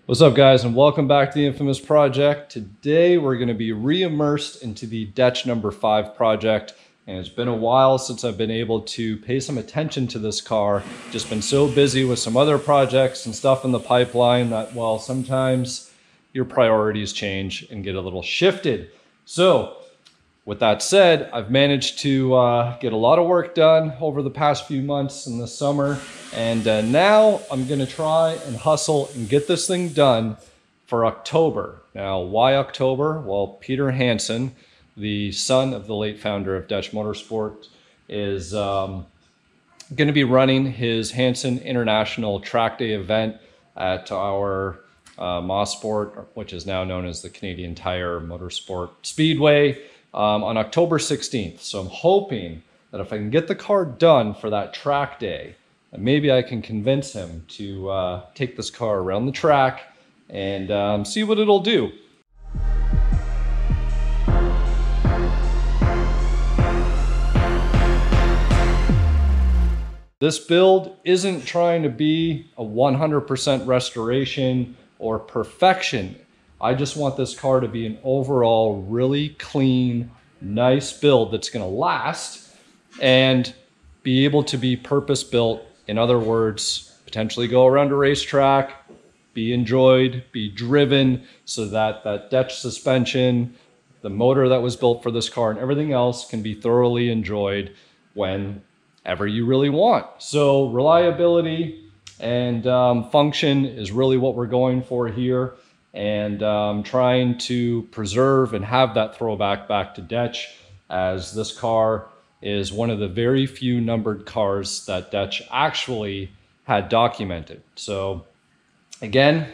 What's up, guys, and welcome back to the infamous project. Today we're going to be re-immersed into the DECH number 5 project, and it's been a while since I've been able to pay some attention to this car. Just been so busy with some other projects and stuff in the pipeline that, well, sometimes your priorities change and get a little shifted. So with that said, I've managed to get a lot of work done over the past few months in the summer, and now I'm going to try and hustle and get this thing done for October. Now, why October? Well, Peter Hansen, the son of the late founder of DECH Motorsport, is going to be running his Hansen International Track Day event at our Mosport, which is now known as the Canadian Tire Motorsport Speedway, on October 16th. So I'm hoping that if I can get the car done for that track day, maybe I can convince him to take this car around the track and see what it'll do. This build isn't trying to be a 100% restoration or perfection. I just want this car to be an overall really clean, nice build that's going to last and be able to be purpose-built. In other words, potentially go around a racetrack, be enjoyed, be driven, so that that DECH suspension, the motor that was built for this car, and everything else can be thoroughly enjoyed whenever you really want. So reliability and function is really what we're going for here. And trying to preserve and have that throwback back to DECH, as this car is one of the very few numbered cars that DECH actually had documented. So again,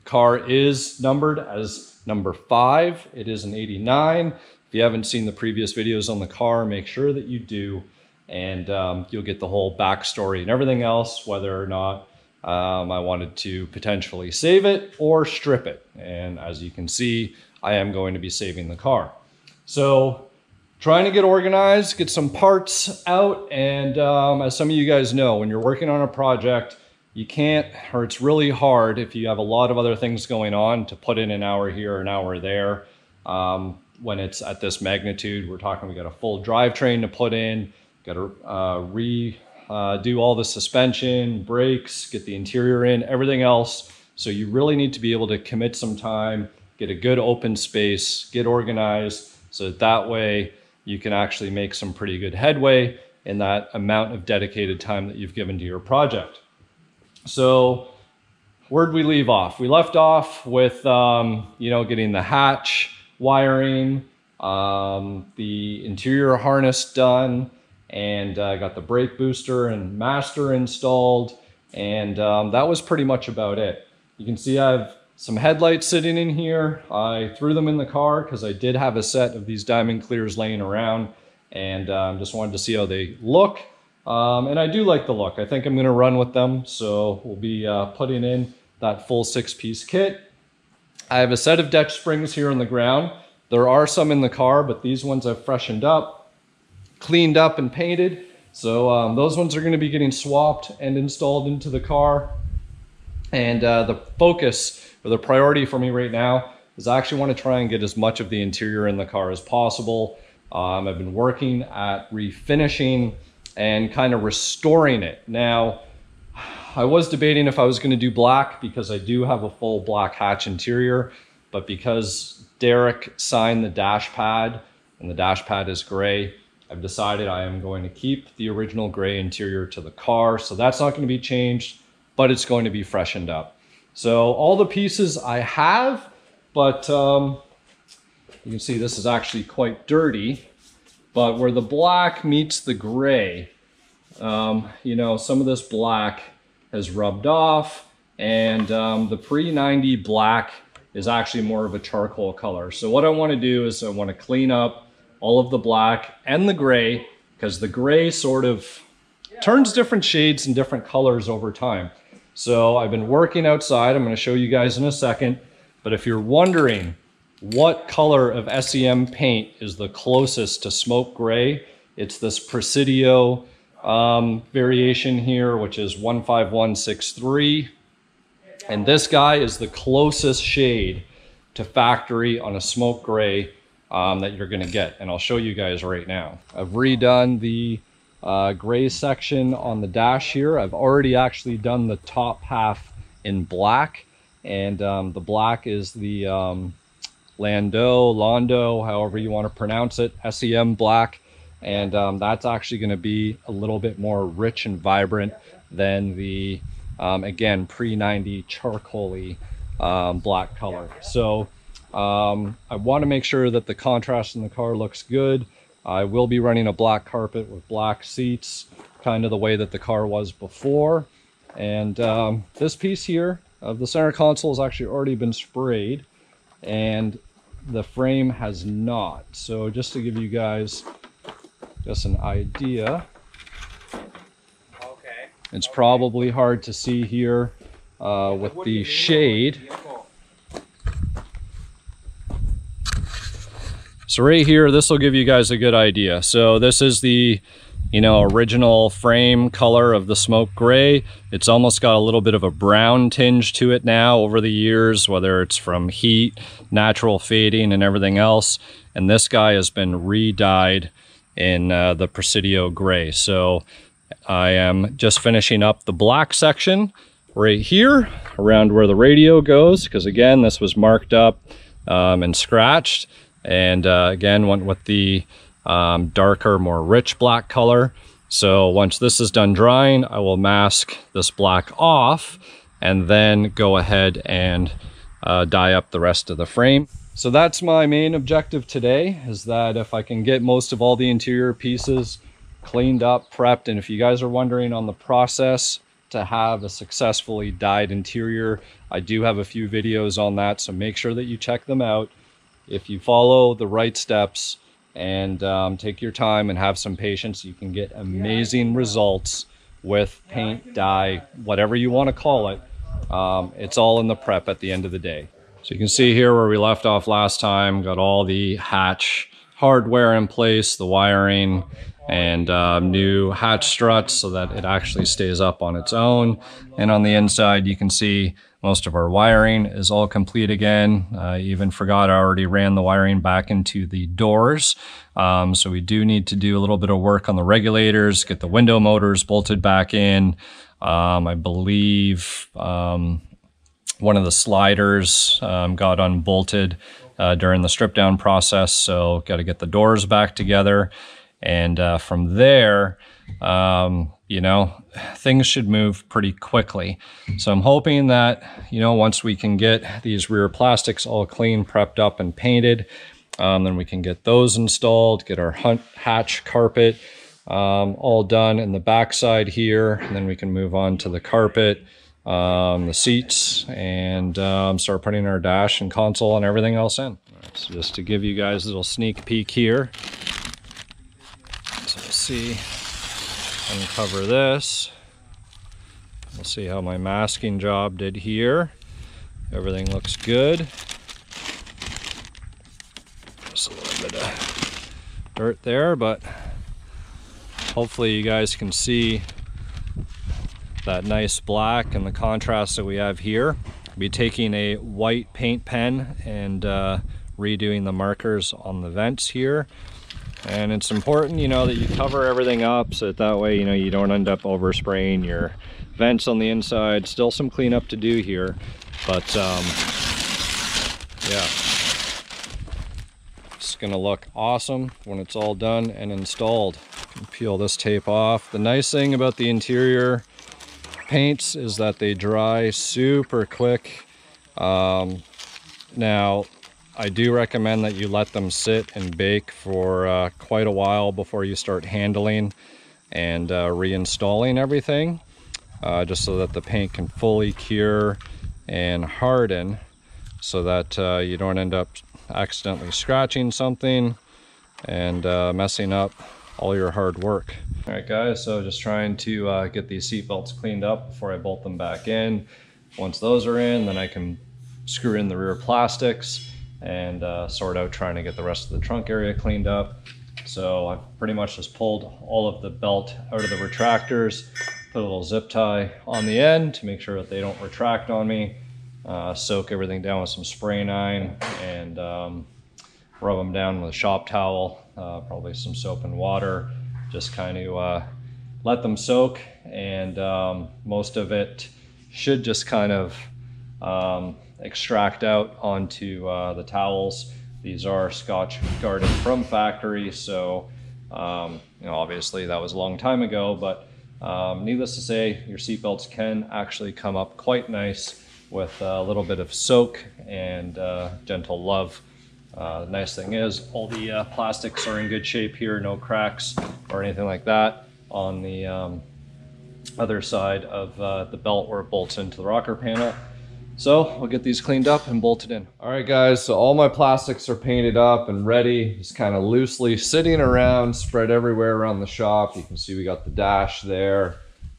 car is numbered as number 5. It is an 89. If you haven't seen the previous videos on the car, make sure that you do, and you'll get the whole backstory and everything else, whether or not I wanted to potentially save it or strip it. And as you can see, I am going to be saving the car. So trying to get organized, get some parts out. And as some of you guys know, when you're working on a project, you can't, or it's really hard if you have a lot of other things going on, to put in an hour here, an hour there. When it's at this magnitude, we're talking, we got a full drivetrain to put in, got to do all the suspension, brakes, get the interior in, everything else. So you really need to be able to commit some time, get a good open space, get organized, so that way you can actually make some pretty good headway in that amount of dedicated time that you've given to your project. So where'd we leave off? We left off with, getting the hatch wiring, the interior harness done, and I got the brake booster and master installed, and that was pretty much about it. You can see I have some headlights sitting in here. I threw them in the car because I did have a set of these diamond clears laying around, and just wanted to see how they look. And I do like the look. I think I'm going to run with them, so we'll be putting in that full 6-piece kit. I have a set of DECH springs here on the ground. There are some in the car, but these ones I've freshened up, cleaned up and painted. So those ones are going to be getting swapped and installed into the car. And the focus, or the priority for me right now, is I actually want to try and get as much of the interior in the car as possible. I've been working at refinishing and kind of restoring it. Now, I was debating if I was going to do black, because I do have a full black hatch interior, but because Derek signed the dash pad, and the dash pad is gray, I've decided I am going to keep the original gray interior to the car. So that's not going to be changed, but it's going to be freshened up. So all the pieces I have, but you can see this is actually quite dirty. But where the black meets the gray, some of this black has rubbed off, and the pre-90 black is actually more of a charcoal color. So what I want to do is I want to clean up all of the black and the gray, because the gray sort of turns different shades and different colors over time. So I've been working outside. I'm going to show you guys in a second. But if you're wondering what color of SEM paint is the closest to smoke gray, it's this Presidio variation here, which is 15163. And this guy is the closest shade to factory on a smoke gray that you're gonna get. And I'll show you guys right now. I've redone the gray section on the dash here. I've already actually done the top half in black. And the black is the Lando, however you want to pronounce it, SEM black. And that's actually going to be a little bit more rich and vibrant than the, again, pre-90 charcoal-y black color. So I want to make sure that the contrast in the car looks good. I will be running a black carpet with black seats, kind of the way that the car was before. And this piece here of the center console has actually already been sprayed, and the frame has not. So just to give you guys just an idea, it's probably hard to see here with the shade. So right here, this will give you guys a good idea. So this is the, you know, original frame color of the smoke gray. It's almost got a little bit of a brown tinge to it now over the years, whether it's from heat, natural fading, and everything else. And this guy has been re-dyed in the Presidio gray. So I am just finishing up the black section right here around where the radio goes, because again, this was marked up and scratched. And again, went with the darker, more rich black color. So once this is done drying, I will mask this black off and then go ahead and dye up the rest of the frame. So that's my main objective today, is that if I can get most of all the interior pieces cleaned up, prepped, and if you guys are wondering on the process to have a successfully dyed interior, I do have a few videos on that, so make sure that you check them out. If you follow the right steps and take your time and have some patience, you can get amazing results with paint, dye, whatever you want to call it. It's all in the prep at the end of the day. So you can see here where we left off last time, got all the hatch hardware in place, the wiring, and new hatch struts so that it actually stays up on its own. And on the inside, you can see most of our wiring is all complete again. I even forgot I already ran the wiring back into the doors. So we do need to do a little bit of work on the regulators, get the window motors bolted back in. I believe one of the sliders got unbolted during the strip down process. So got to get the doors back together. And from there, you know, things should move pretty quickly. So I'm hoping that, you know, once we can get these rear plastics all clean, prepped up, and painted, then we can get those installed, get our hatch carpet all done in the backside here, and then we can move on to the carpet, the seats, and start putting our dash and console and everything else in. Right, so just to give you guys a little sneak peek here. So we'll see, uncover this. We'll see how my masking job did here. Everything looks good. Just a little bit of dirt there, but hopefully you guys can see that nice black and the contrast that we have here. I'll be taking a white paint pen and redoing the markers on the vents here. And it's important, you know, that you cover everything up so that way, you know, you don't end up overspraying your vents on the inside. Still some cleanup to do here, but yeah, it's gonna look awesome when it's all done and installed. You can peel this tape off. The nice thing about the interior paints is that they dry super quick. Now, I do recommend that you let them sit and bake for quite a while before you start handling and reinstalling everything, just so that the paint can fully cure and harden, so that you don't end up accidentally scratching something and messing up all your hard work. All right guys, so just trying to get these seat belts cleaned up before I bolt them back in. Once those are in, then I can screw in the rear plastics and sort out trying to get the rest of the trunk area cleaned up. So I've pretty much just pulled all of the belt out of the retractors, put a little zip tie on the end to make sure that they don't retract on me. soak everything down with some spray nine and rub them down with a shop towel, probably some soap and water, just kind of let them soak, and most of it should just kind of extract out onto the towels. These are Scotch guarded from factory, so you know, obviously that was a long time ago, but needless to say, your seatbelts can actually come up quite nice with a little bit of soak and gentle love. The nice thing is all the plastics are in good shape here, no cracks or anything like that on the other side of the belt where it bolts into the rocker panel. So we'll get these cleaned up and bolted in. All right guys, so all my plastics are painted up and ready, just kind of loosely sitting around, spread everywhere around the shop. You can see we got the dash there,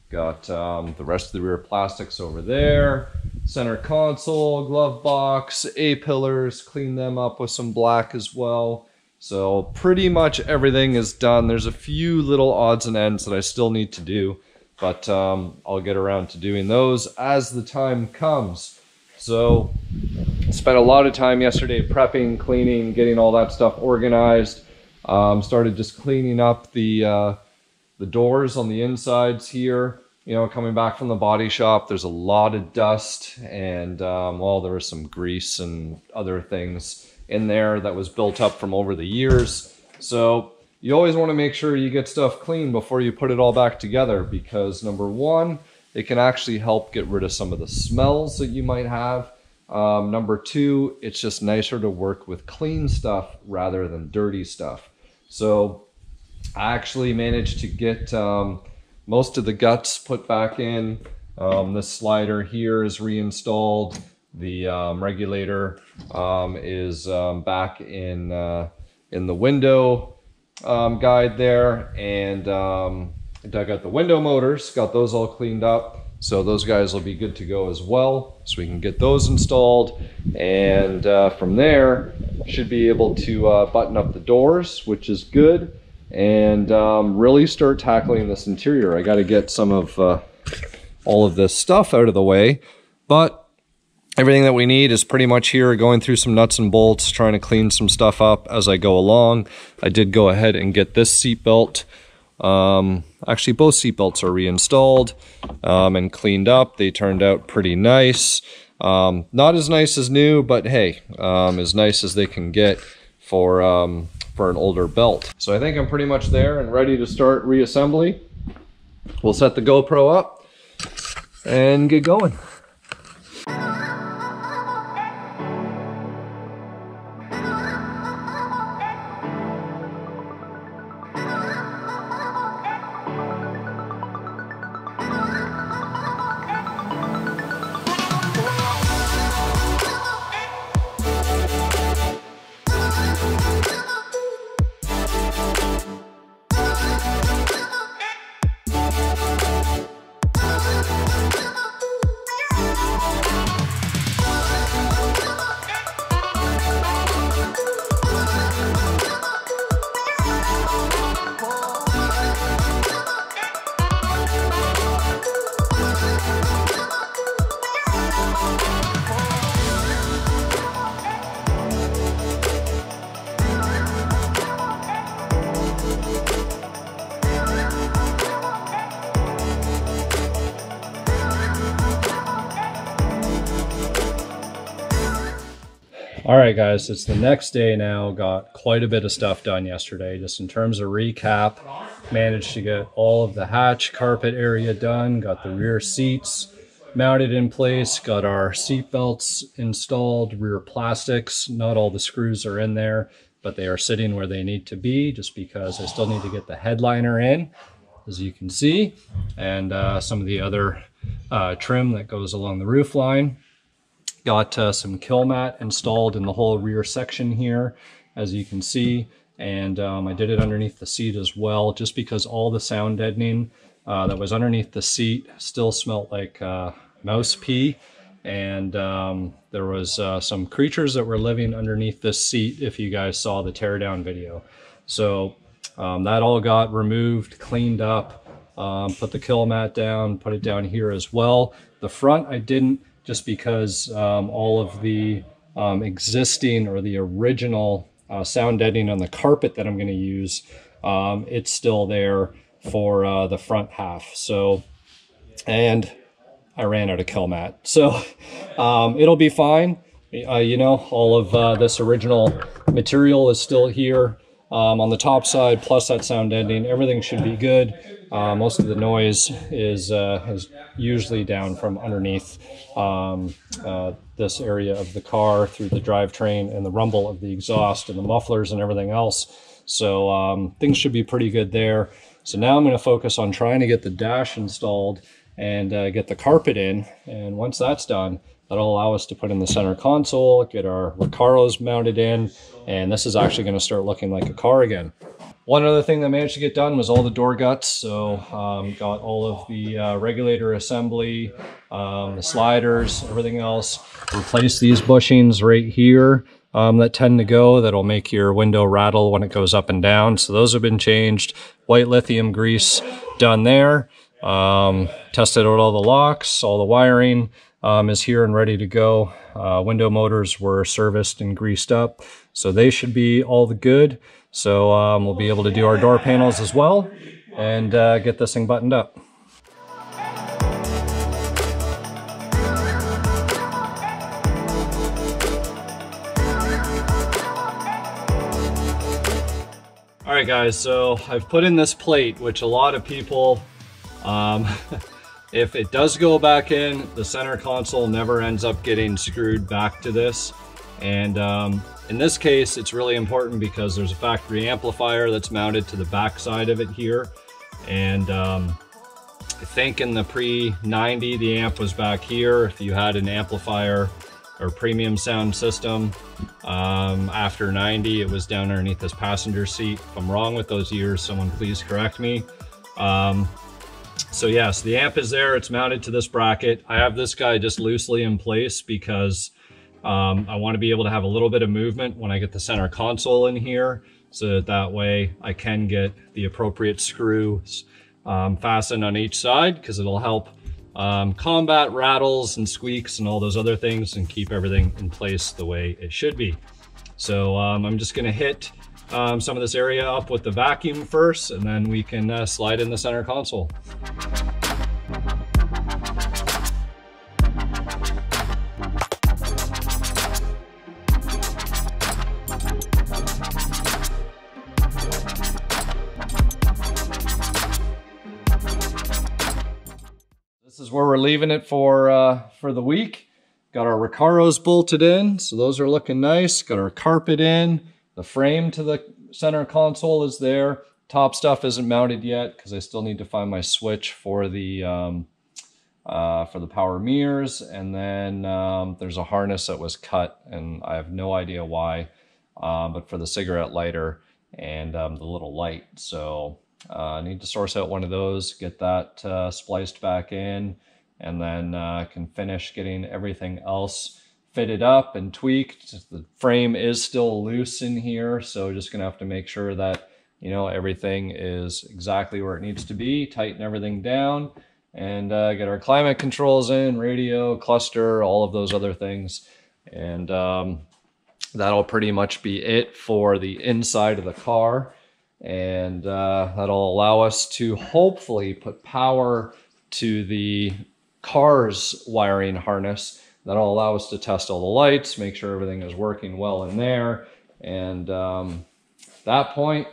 got the rest of the rear plastics over there, center console, glove box, A-pillars, clean them up with some black as well. So pretty much everything is done. There's a few little odds and ends that I still need to do, but I'll get around to doing those as the time comes. So spent a lot of time yesterday prepping, cleaning, getting all that stuff organized. Started just cleaning up the doors on the insides here. You know, coming back from the body shop, there's a lot of dust and well, there was some grease and other things in there that was built up from over the years. So you always want to make sure you get stuff clean before you put it all back together, because number one, it can actually help get rid of some of the smells that you might have. Number two, it's just nicer to work with clean stuff rather than dirty stuff. So I actually managed to get most of the guts put back in. This slider here is reinstalled. The regulator is back in the window guide there, and dug out the window motors, got those all cleaned up. So those guys will be good to go as well. So we can get those installed, and from there should be able to button up the doors, which is good, and really start tackling this interior. I got to get some of all of this stuff out of the way, but everything that we need is pretty much here. Going through some nuts and bolts, trying to clean some stuff up as I go along. I did go ahead and get this seat belt. Actually, both seat belts are reinstalled and cleaned up. They turned out pretty nice. Not as nice as new, but hey, as nice as they can get for an older belt. So I think I'm pretty much there and ready to start reassembly. We'll set the GoPro up and get going. All right, guys, it's the next day now. Got quite a bit of stuff done yesterday. Just in terms of recap, managed to get all of the hatch carpet area done, got the rear seats mounted in place, got our seat belts installed, rear plastics. Not all the screws are in there, but they are sitting where they need to be, just because I still need to get the headliner in, as you can see, and some of the other trim that goes along the roof line. Got some kill mat installed in the whole rear section here, as you can see, and I did it underneath the seat as well, just because all the sound deadening that was underneath the seat still smelled like mouse pee, and there was some creatures that were living underneath this seat, if you guys saw the teardown video. So that all got removed, cleaned up, put the kill mat down, put it down here as well. The front I didn't just because all of the existing or the original sound deadening on the carpet that I'm going to use, it's still there for the front half. So, and I ran out of kill mat, so it'll be fine. You know, all of this original material is still here on the top side, plus that sound deadening. Everything should be good. Most of the noise is usually down from underneath this area of the car through the drivetrain and the rumble of the exhaust and the mufflers and everything else. So things should be pretty good there. So now I'm going to focus on trying to get the dash installed and get the carpet in. And once that's done, that'll allow us to put in the center console, get our Recaros mounted in, and this is actually going to start looking like a car again. One other thing that I managed to get done was all the door guts. So got all of the regulator assembly, the sliders, everything else. Replace these bushings right here that tend to go, that'll make your window rattle when it goes up and down. So those have been changed. White lithium grease done there. Tested out all the locks, all the wiring is here and ready to go. Window motors were serviced and greased up, so they should be all the good. So we'll be able to do our door panels as well and get this thing buttoned up. All right guys, so I've put in this plate, which a lot of people, if it does go back in, the center console never ends up getting screwed back to this. And in this case, it's really important because there's a factory amplifier that's mounted to the back side of it here. And I think in the pre-90, the amp was back here. If you had an amplifier or premium sound system, after 90, it was down underneath this passenger seat. If I'm wrong with those years, someone please correct me. So yes, the amp is there, it's mounted to this bracket. I have this guy just loosely in place because I want to be able to have a little bit of movement when I get the center console in here, so that way I can get the appropriate screws fastened on each side, because it'll help combat rattles and squeaks and all those other things and keep everything in place the way it should be. So I'm just going to hit some of this area up with the vacuum first, and then we can slide in the center console. This is where we're leaving it for the week. Got our Recaros bolted in, so those are looking nice. Got our carpet in. The frame to the center console is there. Top stuff isn't mounted yet because I still need to find my switch for the power mirrors. And then there's a harness that was cut, and I have no idea why, but for the cigarette lighter and the little light. So I need to source out one of those, get that spliced back in, and then can finish getting everything else fitted up and tweaked. The frame is still loose in here, so just gonna have to make sure that, you know, everything is exactly where it needs to be, tighten everything down, and get our climate controls in, radio, cluster, all of those other things. And that'll pretty much be it for the inside of the car. And that'll allow us to hopefully put power to the car's wiring harness. That'll allow us to test all the lights, make sure everything is working well in there. And at that point,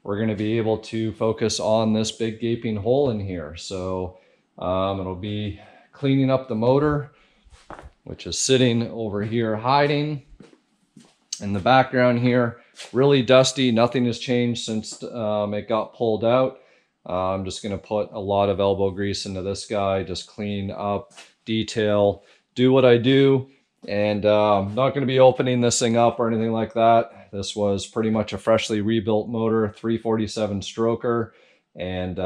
we're going to be able to focus on this big gaping hole in here. So it'll be cleaning up the motor, which is sitting over here hiding in the background here. Really dusty, nothing has changed since it got pulled out. I'm just going to put a lot of elbow grease into this guy, just clean up, detail, do what I do. And I'm not going to be opening this thing up or anything like that. This was pretty much a freshly rebuilt motor, 347 stroker, and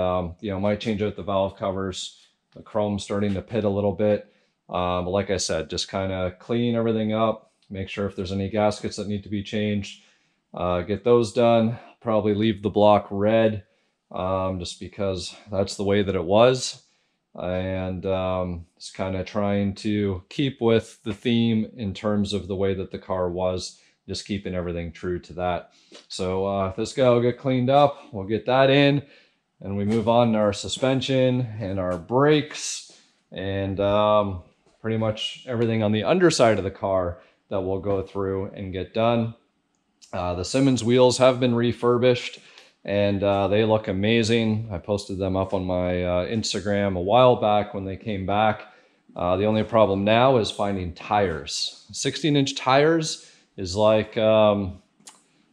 you know, might change out the valve covers. The chrome's starting to pit a little bit, but like I said, just kind of clean everything up, make sure if there's any gaskets that need to be changed, get those done. Probably leave the block red, just because that's the way that it was. and just kind of trying to keep with the theme in terms of the way that the car was, just keeping everything true to that. So this guy will get cleaned up, we'll get that in, and we move on to our suspension and our brakes, and pretty much everything on the underside of the car that we'll go through and get done. The Simmons wheels have been refurbished, and they look amazing. I posted them up on my Instagram a while back when they came back. The only problem now is finding tires. 16-inch tires is like a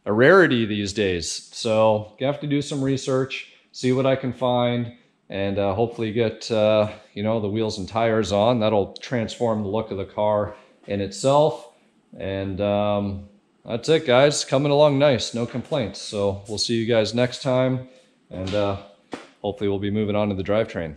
rarity these days. So you have to do some research, see what I can find, and hopefully get you know, the wheels and tires on. That'll transform the look of the car in itself. And that's it, guys. Coming along nice, no complaints. So we'll see you guys next time, and hopefully we'll be moving on to the drivetrain.